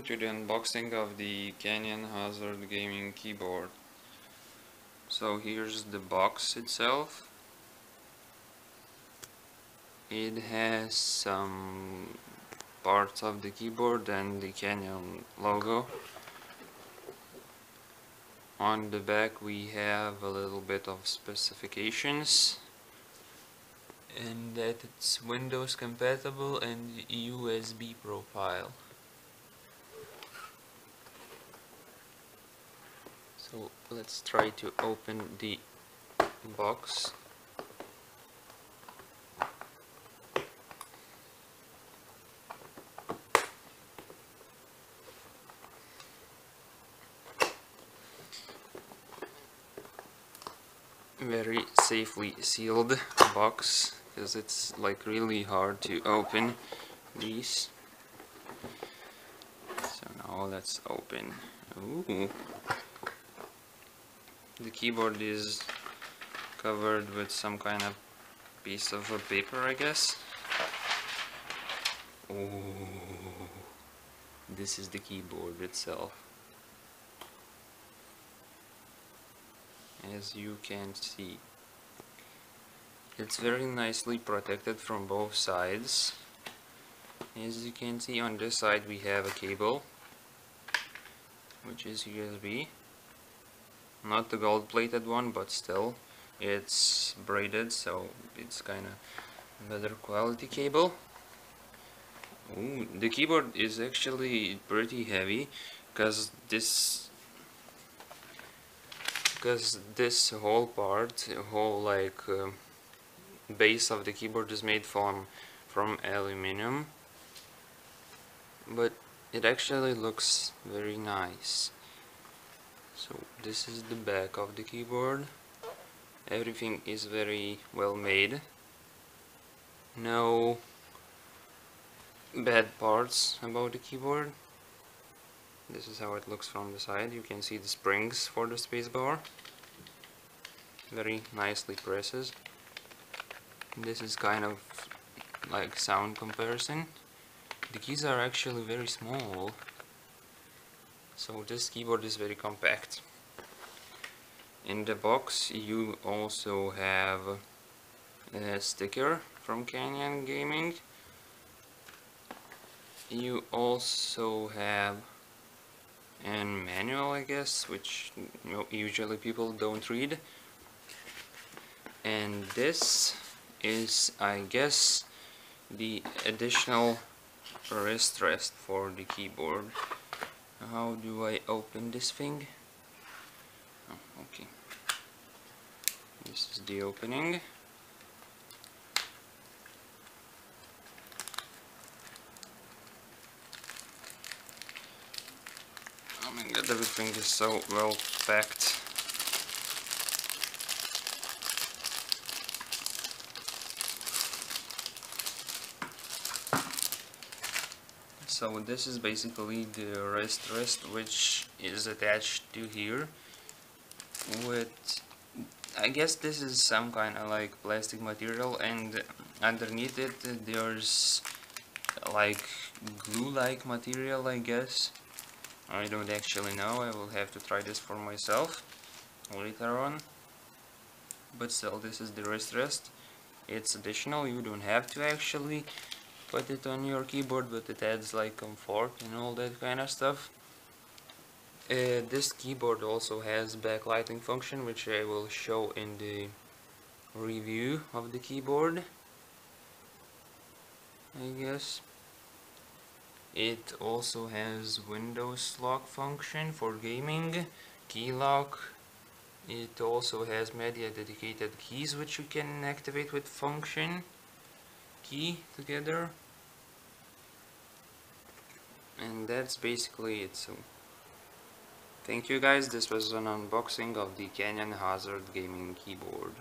to the unboxing of the Canyon Hazard Gaming keyboard. So here's the box itself. It has some parts of the keyboard and the Canyon logo. On the back we have a little bit of specifications, and that it's Windows compatible and USB profile. So let's try to open the box. Very safely sealed box, because it's like really hard to open these. So now let's open. Ooh. The keyboard is covered with some kind of piece of paper, I guess. Ooh. This is the keyboard itself. As you can see, it's very nicely protected from both sides. As you can see, on this side we have a cable, which is USB. Not the gold plated one, but still it's braided, so it's kinda better quality cable. Ooh, the keyboard is actually pretty heavy, because this whole part, whole base of the keyboard is made from aluminum, but it actually looks very nice. So this is the back of the keyboard. Everything is very well made. No bad parts about the keyboard. This is how it looks from the side. You can see the springs for the spacebar. Very nicely presses. This is kind of like sound comparison. The keys are actually very small, so this keyboard is very compact. In the box you also have a sticker from Canyon Gaming. You also have a manual, I guess, which usually people don't read. And this is, I guess, the additional wrist rest for the keyboard. How do I open this thing? Oh, okay. This is the opening. Oh my god, everything is so well packed. So this is basically the wrist rest, which is attached to here with, I guess this is some kind of like plastic material, and underneath it there's like glue-like material, I guess. I don't actually know. I will have to try this for myself later on. But still, this is the wrist rest. It's additional. You don't have to actually put it on your keyboard, but it adds like comfort and all that kind of stuff. This keyboard also has backlighting function, which I will show in the review of the keyboard, I guess. It also has Windows lock function for gaming, key lock. It also has media dedicated keys, which you can activate with function key together. And that's basically it. So thank you guys. This was an unboxing of the Canyon Hazard Gaming keyboard.